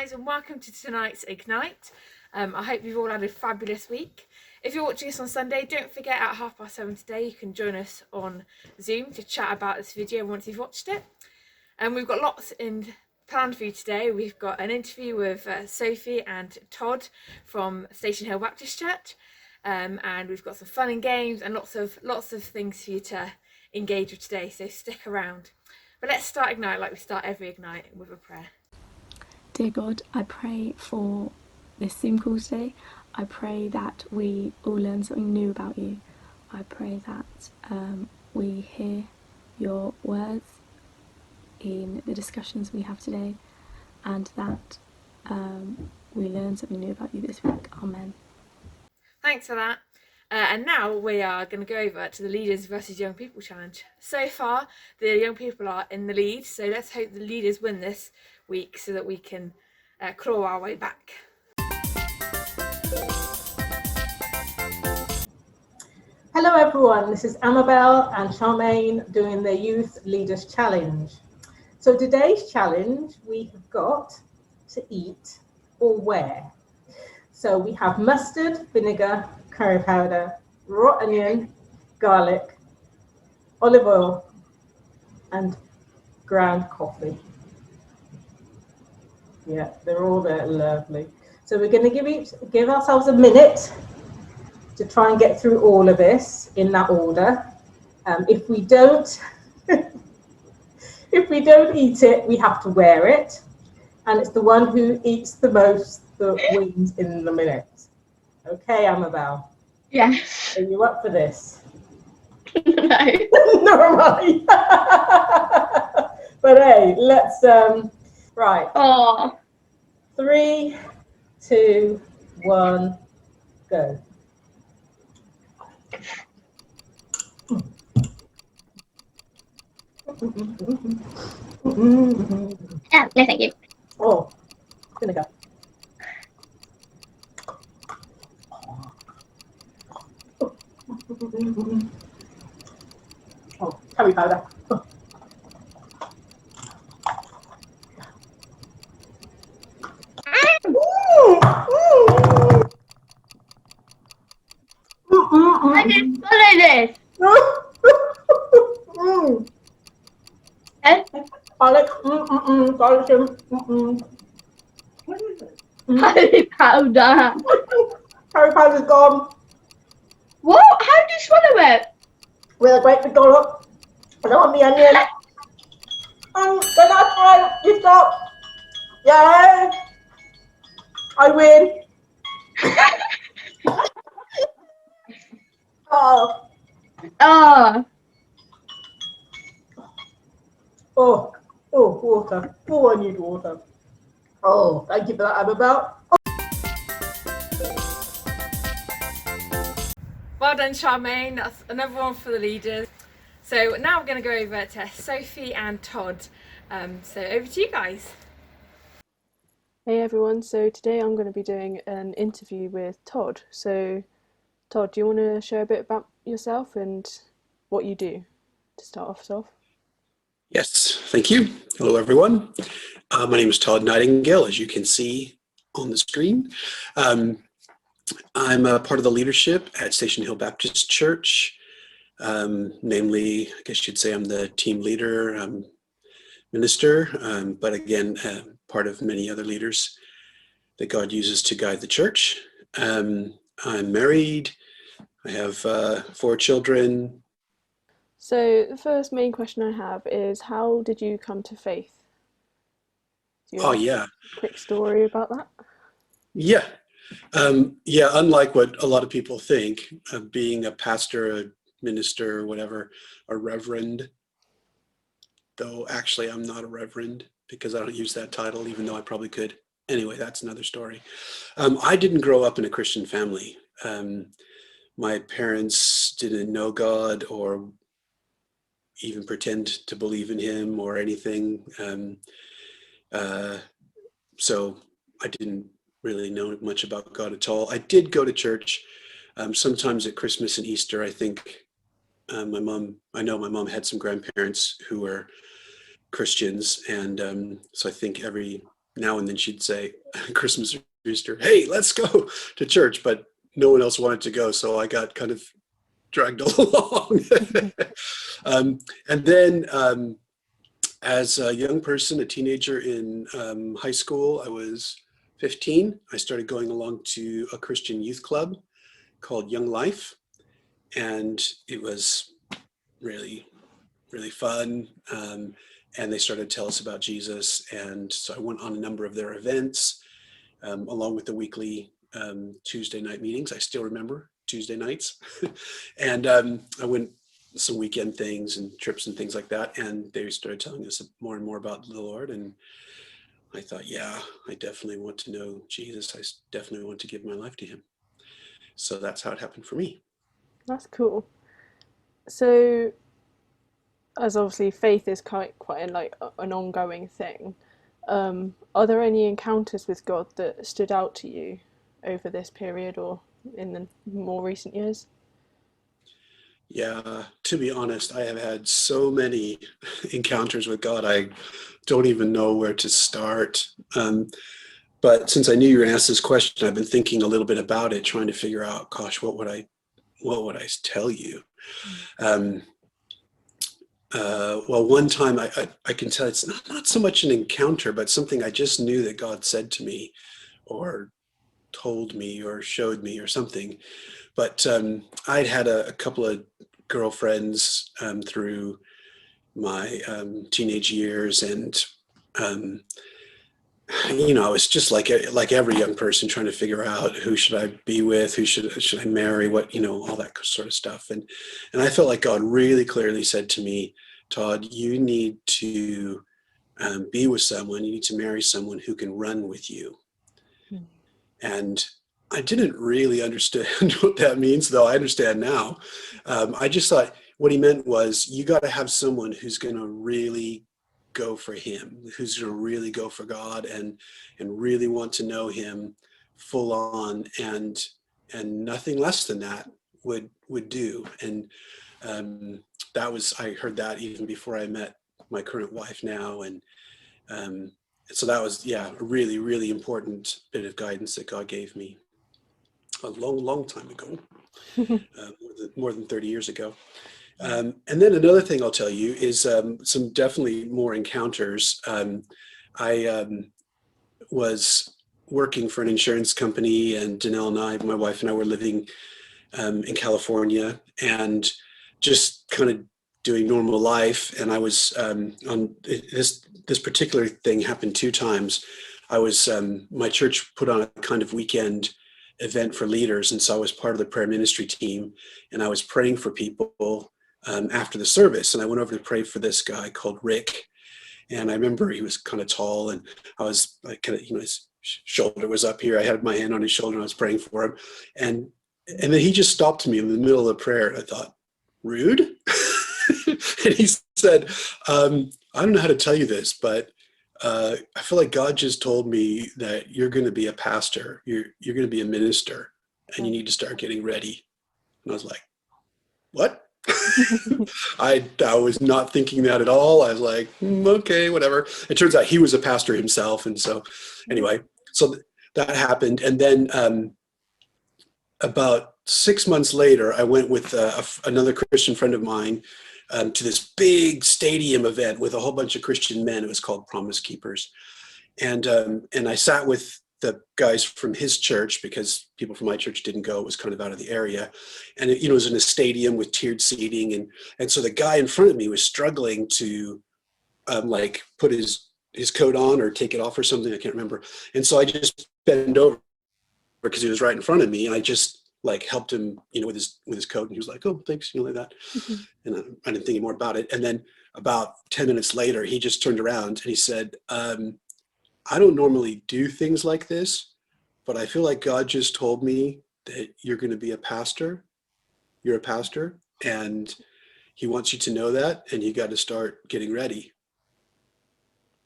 guys, and welcome to tonight's Ignite. I hope you've all had a fabulous week. If you're watching us on Sunday, don't forget at 7:30 today you can join us on Zoom to chat about this video once you've watched it. And we've got lots planned for you today. We've got an interview with Sophie and Todd from Station Hill Baptist Church, and we've got some fun and games and lots of things for you to engage with today. So stick around. But let's start Ignite like we start every Ignite, with a prayer. Dear God, I pray for this Zoom call today. I pray that we all learn something new about you. I pray that we hear your words in the discussions we have today, and that we learn something new about you this week. Amen. Thanks for that. And now we are going to go over to the Leaders versus Young People Challenge. So far, the young people are in the lead, so let's hope the leaders win this week so that we can claw our way back. Hello everyone, this is Amabel and Charmaine doing the Youth Leaders Challenge. So today's challenge we have got to eat or wear. So we have mustard, vinegar, curry powder, raw onion, garlic, olive oil and ground coffee. Yeah, they're all there, lovely. So we're going to give ourselves a minute to try and get through all of this in that order. If we don't eat it, we have to wear it, and it's the one who eats the most that wins in the minute. Okay, Amabel? Yes. Are you up for this? No. Nor am I. But hey, let's right. Oh. 3, 2, 1, go. Yeah, no thank you. Oh, vinegar. Oh, curry powder. I didn't follow this. Garlic. Garlic. What is it? Curry powder. Curry powder's gone. What? How did you swallow it? With a great big dollop. I don't want the onion. Then that's right. You stop. Yeah. I win. Oh. Oh. Oh, water. Oh, I need water. Oh, thank you for that, Amabel. Well done, Charmaine. That's another one for the leaders. So now we're going to go over to Sophie and Todd. So over to you guys. Hey everyone, so today I'm going to be doing an interview with Todd. So Todd, do you want to share a bit about yourself and what you do to start off? Yes, thank you. Hello everyone. My name is Todd Nightingale, as you can see on the screen. I'm a part of the leadership at Station Hill Baptist Church. Namely, I guess you'd say I'm the team leader, minister, but again, part of many other leaders that God uses to guide the church. I'm married. I have 4 children. So the first main question I have is, how did you come to faith? Do you have a quick story about that? Yeah. Unlike what a lot of people think, being a pastor, a minister, or whatever, a reverend, though actually I'm not a reverend because I don't use that title, even though I probably could. Anyway, that's another story. I didn't grow up in a Christian family. My parents didn't know God or even pretend to believe in him or anything. So I didn't really know much about God at all. I did go to church sometimes at Christmas and Easter. I think I know my mom had some grandparents who were Christians, and so I think every now and then she'd say, Christmas or Easter, hey, let's go to church, but no one else wanted to go, so I got kind of dragged along. And then as a young person, a teenager in high school, I was 15. I started going along to a Christian youth club called Young Life, and it was really, really fun. And they started to tell us about Jesus, and so I went on a number of their events, along with the weekly Tuesday night meetings. I still remember Tuesday nights. And I went some weekend things and trips and things like that, and they started telling us more and more about the Lord, and I thought, yeah, I definitely want to know Jesus. I definitely want to give my life to him. So that's how it happened for me. That's cool. So, as obviously faith is quite like an ongoing thing, are there any encounters with God that stood out to you over this period or in the more recent years? Yeah, to be honest, I have had so many encounters with God, I don't even know where to start. But since I knew you were going to ask this question, I've been thinking a little bit about it, trying to figure out, gosh, what would I tell you? Well, one time I can tell it's not so much an encounter, but something I just knew that God said to me or told me or showed me or something. But I'd had a couple of girlfriends through my teenage years, and I was just like every young person trying to figure out who should I be with, who should I marry, what, all that sort of stuff. And I felt like God really clearly said to me, Todd, you need to be with someone, you need to marry someone who can run with you. And I didn't really understand what that means, though I understand now. I just thought what he meant was you got to have someone who's going to really go for him, who's going to really go for God and really want to know him full on, and nothing less than that would do. And I heard that even before I met my current wife now, and so that was a really, really important bit of guidance that God gave me a long time ago, more than 30 years ago. And then another thing I'll tell you is some definitely more encounters. I was working for an insurance company, and Danelle and I, my wife and I, were living in California and just kind of doing normal life. And I was on this particular thing happened 2 times. I was my church put on a kind of weekend event for leaders, and so I was part of the prayer ministry team, and I was praying for people after the service, and I went over to pray for this guy called Rick. And I remember he was kind of tall, and I was like kind of, his shoulder was up here. I had my hand on his shoulder, and I was praying for him. And then he just stopped me in the middle of the prayer, and I thought, rude? And he said, I don't know how to tell you this, but I feel like God just told me that you're going to be a pastor. You're going to be a minister, and you need to start getting ready. And I was like, what? I was not thinking that at all. I was like, okay, whatever. It turns out he was a pastor himself. And so anyway, so that happened. And then about 6 months later, I went with another Christian friend of mine to this big stadium event with a whole bunch of Christian men. It was called Promise Keepers. And I sat with the guys from his church because people from my church didn't go. It was kind of out of the area. And it was in a stadium with tiered seating. And so the guy in front of me was struggling to like put his coat on or take it off or something. I can't remember. And so I just bent over because he was right in front of me. And I just like helped him, with his coat. And he was like, oh, thanks, like that. Mm-hmm. And I didn't think any more about it. And then about 10 minutes later, he just turned around and he said, I don't normally do things like this, but I feel like God just told me that you're going to be a pastor. You're a pastor, and he wants you to know that, and you got to start getting ready.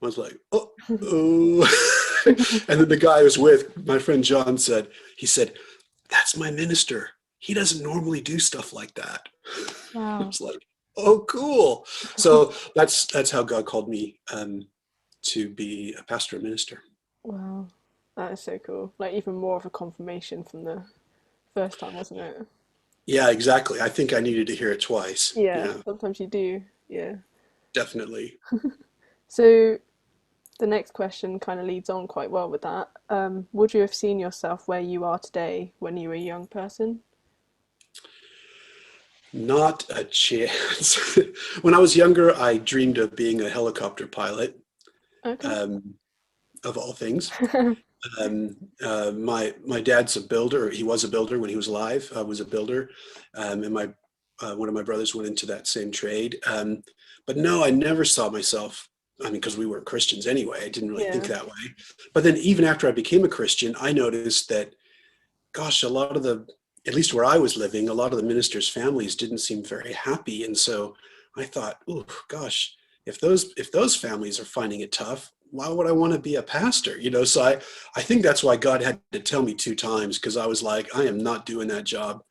I was like, oh. And then the guy I was with, my friend John, said, that's my minister. He doesn't normally do stuff like that. Wow. I was like, oh, cool. So that's how God called me to be a pastor and minister. That is so cool. Like even more of a confirmation from the first time, wasn't it? Yeah, exactly. I think I needed to hear it twice. Yeah, Yeah, sometimes you do. Yeah. definitely. So the next question kind of leads on quite well with that. Would you have seen yourself where you are today when you were a young person? Not a chance. When I was younger, I dreamed of being a helicopter pilot, Okay. um, of all things. My dad's a builder. He was a builder when he was alive. I was a builder, and my one of my brothers went into that same trade. But no, I never saw myself. I mean, because we weren't Christians anyway, I didn't really think Yeah. that way. But then, even after I became a Christian, I noticed that, gosh, a lot of the, at least where I was living, a lot of the ministers' families didn't seem very happy, and so I thought, oh gosh, if those families are finding it tough, why would I want to be a pastor? So I think that's why God had to tell me 2 times, because I was like, I am not doing that job.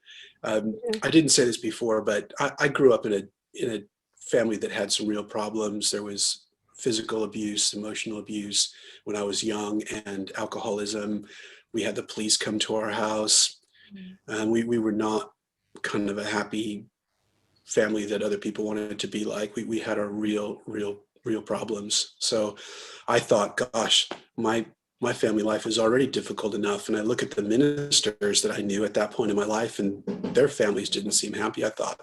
Yeah. I didn't say this before, but I grew up in a family that had some real problems. There was physical abuse, emotional abuse when I was young, and alcoholism. We had the police come to our house, and we were not kind of a happy family that other people wanted to be like. We had our real problems. So I thought, gosh, my family life is already difficult enough. And I look at the ministers that I knew at that point in my life, and their families didn't seem happy. I thought,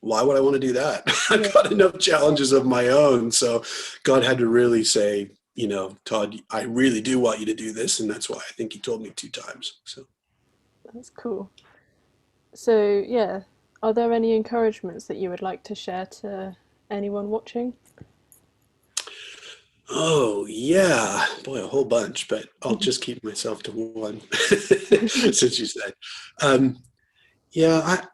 why would I want to do that? Yeah. I've got enough challenges of my own. So God had to really say, Todd, I really do want you to do this. And that's why I think he told me 2 times. So. That's cool. So, yeah, are there any encouragements that you would like to share to anyone watching? Oh, yeah. Boy, a whole bunch, but I'll just keep myself to one since you said. Yeah,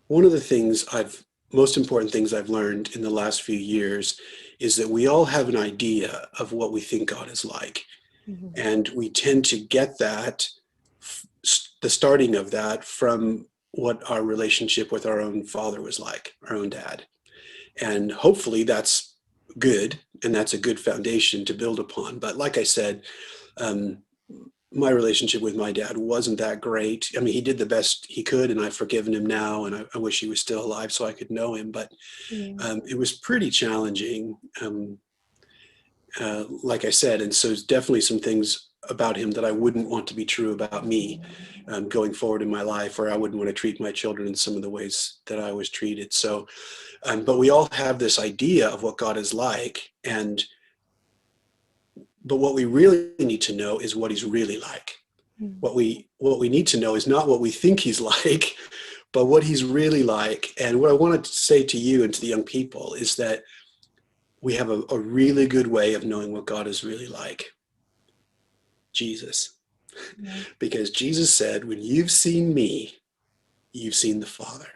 one of the most important things I've learned in the last few years is that we all have an idea of what we think God is like. And we tend to get that, the starting of that, from what our relationship with our own father was like, our own dad. And hopefully that's good, and that's a good foundation to build upon. But like I said, um, my relationship with my dad wasn't that great. I mean, he did the best he could, and I've forgiven him now, and I wish he was still alive so I could know him. But Yeah. it was pretty challenging, like I said. And so there's definitely some things about him that I wouldn't want to be true about me going forward in my life, or I wouldn't want to treat my children in some of the ways that I was treated. So, but we all have this idea of what God is like, but what we really need to know is what he's really like. What we need to know is not what we think he's like, but what he's really like. And what I wanted to say to you and to the young people is that we have a really good way of knowing what God is really like. Jesus. Yeah. Because Jesus said, when you've seen me, you've seen the Father.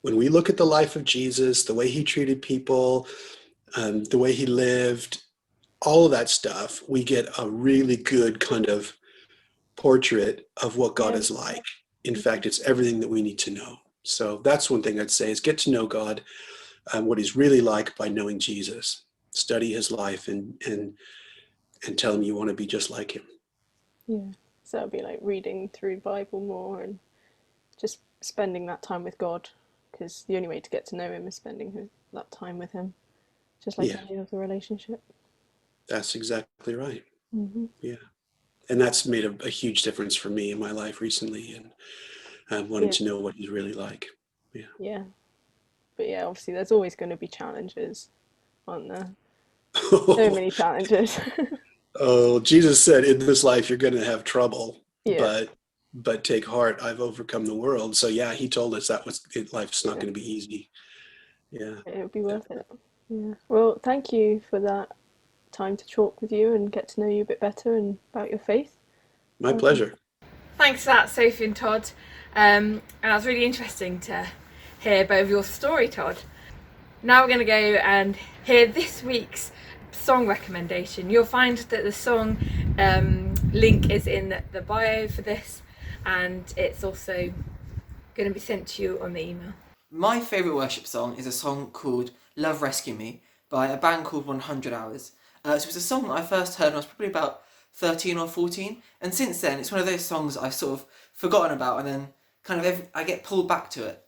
When we look at the life of Jesus, the way he treated people, the way he lived, all of that stuff, we get a really good kind of portrait of what God is like. In fact, it's everything that we need to know. So that's one thing I'd say, is get to know God and what he's really like by knowing Jesus. Study his life and tell him you want to be just like him. Yeah. So it'll be like reading through the Bible more and just spending that time with God, because the only way to get to know him is spending that time with him, just like any other relationship. That's exactly right. Mm-hmm. Yeah. And that's made a huge difference for me in my life recently, and wanting to know what he's really like. Yeah. Yeah. But yeah, obviously there's always going to be challenges, aren't there? So many challenges. Oh, Jesus said, in this life you're going to have trouble, Yeah. but take heart, I've overcome the world. So yeah, he told us that life's not going to be easy. Yeah. It'll be worth it. Yeah. Well, thank you for that time to talk with you and get to know you a bit better and about your faith. My pleasure. Thanks for that, Sophie and Todd. And that was really interesting to hear both your story, Todd. Now we're going to go and hear this week's song recommendation. You'll find that the song link is in the bio for this, and it's also going to be sent to you on the email. My favourite worship song is a song called Love Rescue Me by a band called 100 Hours. So it was a song that I first heard when I was probably about 13 or 14, and since then it's one of those songs I've sort of forgotten about, and then kind of I get pulled back to it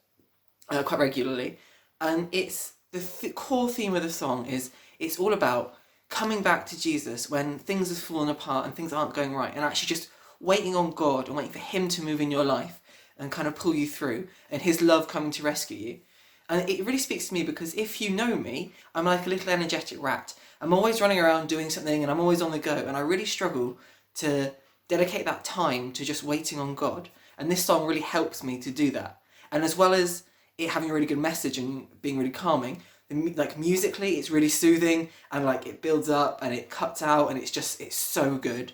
quite regularly. And it's the core theme of the song is it's all about coming back to Jesus when things have fallen apart and things aren't going right, and actually just waiting on God and waiting for him to move in your life and kind of pull you through, and his love coming to rescue you. And it really speaks to me because if you know me, I'm like a little energetic rat. I'm always running around doing something and I'm always on the go, and I really struggle to dedicate that time to just waiting on God. And this song really helps me to do that. And as well as it having a really good message and being really calming, like musically it's really soothing, and like it builds up and it cuts out, and it's so good.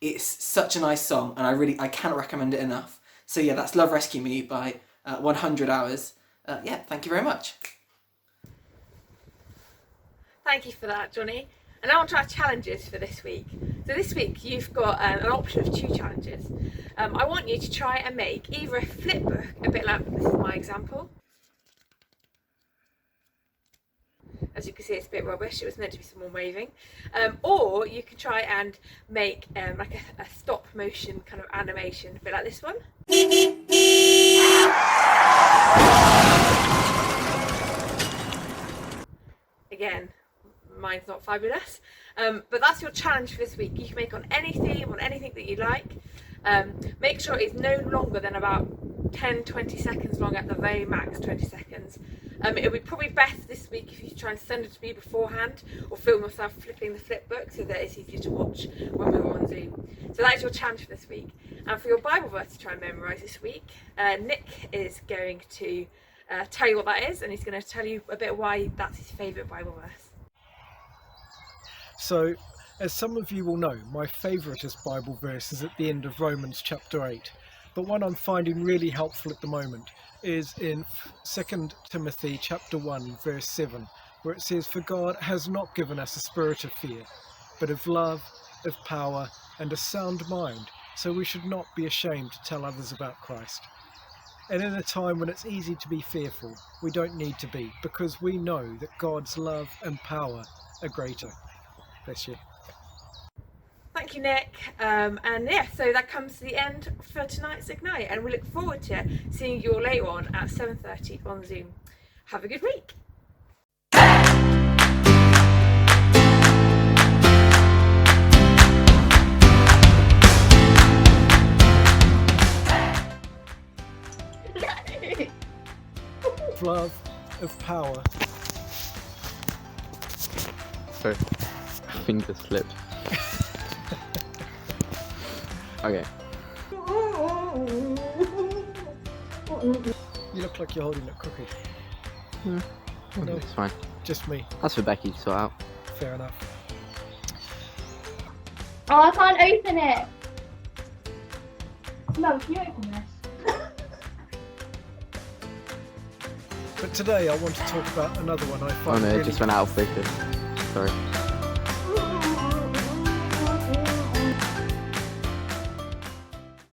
It's such a nice song, and I cannot recommend it enough. So yeah, that's Love Rescue Me by 100 Hours. Yeah, thank you very much. Thank you for that, Jonny. And now on to our challenges for this week. So this week you've got an option of 2 challenges. I want you to try and make either a flip book, a bit like this is my example. As you can see, it's a bit rubbish. It was meant to be someone waving. Or you can try and make like a stop motion kind of animation, a bit like this one. Again, mine's not fabulous, but that's your challenge for this week. You can make on any theme, on anything that you like. Make sure it's no longer than about 10-20 seconds long, at the very max 20 seconds. It'll be probably best this week if you try and send it to me beforehand, or film yourself flipping the flip book so that it's easier to watch when we're on Zoom. So that is your challenge for this week. And for your Bible verse to try and memorise this week, Nick is going to tell you what that is, and he's going to tell you a bit why that's his favourite Bible verse. So, as some of you will know, my favouriteest Bible verse is at the end of Romans chapter 8. But one I'm finding really helpful at the moment is in 2 Timothy chapter 1 verse 7, where it says, "For God has not given us a spirit of fear, but of love, of power, and a sound mind, so we should not be ashamed to tell others about Christ." And in a time when it's easy to be fearful, we don't need to be, because we know that God's love and power are greater. Bless you. Thank you, Nick. And yeah, so that comes to the end for tonight's Ignite, and we look forward to seeing you all later on at 7:30 on Zoom. Have a good week. Of love, of power. Sorry, finger slipped. Okay. You look like you're holding it crooked. No, It's fine. just me. That's for Becky to sort out. Fair enough. Oh, I can't open it. No, can you open this? But today I want to talk about another one I Oh find no, really... it just went out of focus. Sorry.